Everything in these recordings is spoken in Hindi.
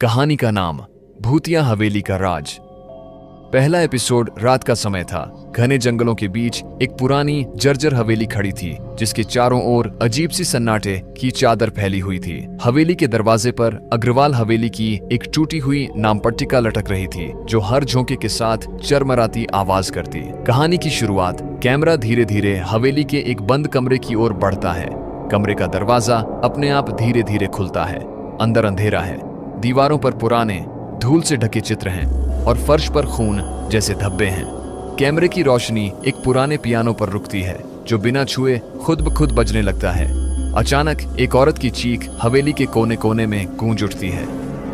कहानी का नाम भूतिया हवेली का राज। पहला एपिसोड रात का समय था। घने जंगलों के बीच एक पुरानी जर्जर हवेली खड़ी थी, जिसके चारों ओर अजीब सी सन्नाटे की चादर फैली हुई थी। हवेली के दरवाजे पर अग्रवाल हवेली की एक टूटी हुई नामपट्टिका लटक रही थी, जो हर झोंके के साथ चरमराती आवाज करती। कहानी की शुरुआत, कैमरा धीरे धीरे हवेली के एक बंद कमरे की ओर बढ़ता है। कमरे का दरवाजा अपने आप धीरे धीरे खुलता है। अंदर अंधेरा है, दीवारों पर पुराने धूल से ढके चित्र हैं और फर्श पर खून जैसे धब्बे हैं। कैमरे की रोशनी एक पुराने पियानो पर रुकती है, जो बिना छुए खुद ब खुद बजने लगता है। अचानक एक औरत की चीख हवेली के कोने कोने में गूंज उठती है।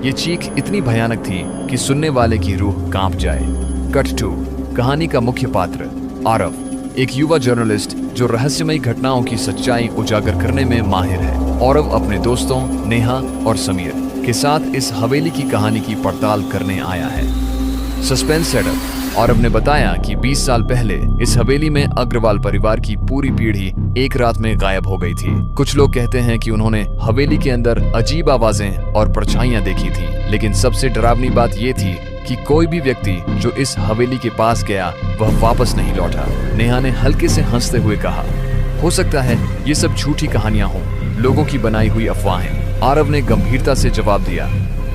ये चीख इतनी भयानक थी कि सुनने वाले की रूह कांप जाए। कट टू कहानी का मुख्य पात्र आरव, एक युवा जर्नलिस्ट जो रहस्यमयी घटनाओं की सच्चाई उजागर करने में माहिर है। आरव अपने दोस्तों नेहा और समीर के साथ इस हवेली की कहानी की पड़ताल करने आया है। सस्पेंस सेटअप, आरव ने बताया कि 20 साल पहले इस हवेली में अग्रवाल परिवार की पूरी पीढ़ी एक रात में गायब हो गई थी। कुछ लोग कहते हैं कि उन्होंने हवेली के अंदर अजीब आवाजें और परछाइयां देखी थी, लेकिन सबसे डरावनी बात यह थी कि कोई भी व्यक्ति जो इस हवेली के पास गया वह वापस नहीं लौटा। नेहा ने हल्के से हंसते हुए कहा, हो सकता है ये सब झूठी कहानियां हों, लोगों की बनाई हुई अफवाहें। आरव ने गंभीरता से जवाब दिया,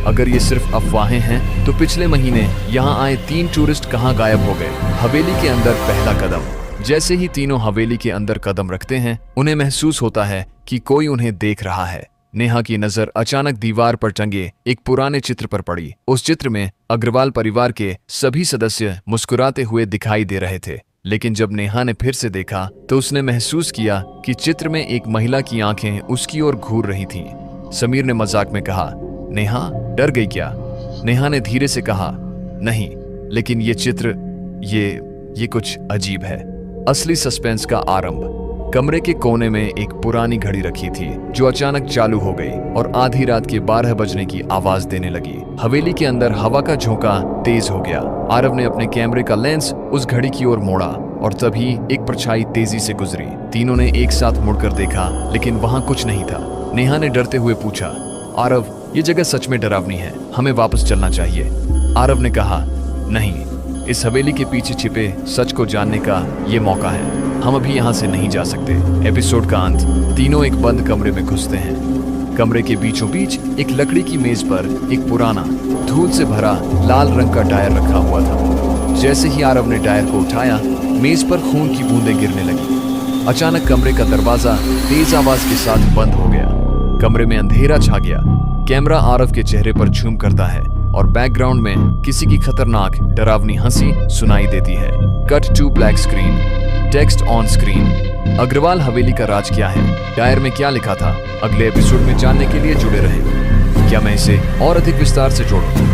अगर ये सिर्फ अफवाहें हैं तो पिछले महीने यहाँ आए 3 टूरिस्ट कहाँ गायब हो गए। हवेली के अंदर पहला कदम। जैसे ही तीनों हवेली के अंदर कदम रखते हैं, उन्हें महसूस होता है कि कोई उन्हें देख रहा है। नेहा की नजर अचानक दीवार पर टंगे एक पुराने चित्र पर पड़ी। उस चित्र में अग्रवाल परिवार के सभी सदस्य मुस्कुराते हुए दिखाई दे रहे थे, लेकिन जब नेहा ने फिर से देखा तो उसने महसूस किया कि चित्र में एक महिला की आंखें उसकी ओर घूर रही थीं। समीर ने मजाक में कहा, नेहा डर गई क्या? नेहा ने धीरे से कहा, नहीं, लेकिन ये चित्र ये कुछ अजीब है। असली सस्पेंस का आरंभ। कमरे के कोने में एक पुरानी घड़ी रखी थी, जो अचानक चालू हो गई और आधी रात के 12 बजने की आवाज देने लगी। हवेली के अंदर हवा का झोंका तेज हो गया। आरव ने अपने कैमरे का लेंस उस घड़ी की ओर मोड़ा और तभी एक परछाई तेजी से गुजरी। तीनों ने एक साथ मुड़कर देखा, लेकिन वहां कुछ नहीं था। नेहा ने डरते हुए पूछा, आरव, ये जगह सच में डरावनी है, हमें वापस चलना चाहिए। आरव ने कहा, नहीं, इस हवेली के पीछे छिपे सच को जानने का ये मौका है, हम अभी यहाँ से नहीं जा सकते। एपिसोड का अंत, तीनों एक बंद कमरे में घुसते हैं। कमरे के बीचों बीच एक लकड़ी की मेज पर एक पुराना धूल से भरा लाल रंग का टायर रखा हुआ था। जैसे ही आरव ने टायर को उठाया, मेज पर खून की बूंदें गिरने लगी। अचानक कमरे का दरवाजा तेज आवाज के साथ बंद हो गया। कमरे में अंधेरा छा गया। कैमरा आरव के चेहरे पर झूम करता है और बैकग्राउंड में किसी की खतरनाक डरावनी हंसी सुनाई देती है। Cut to black screen, text on screen. Agarwal Haveli का राज क्या है? टायर में क्या लिखा था? अगले एपिसोड में जानने के लिए जुड़े रहें। क्या मैं इसे और अधिक विस्तार से जोड़ूं?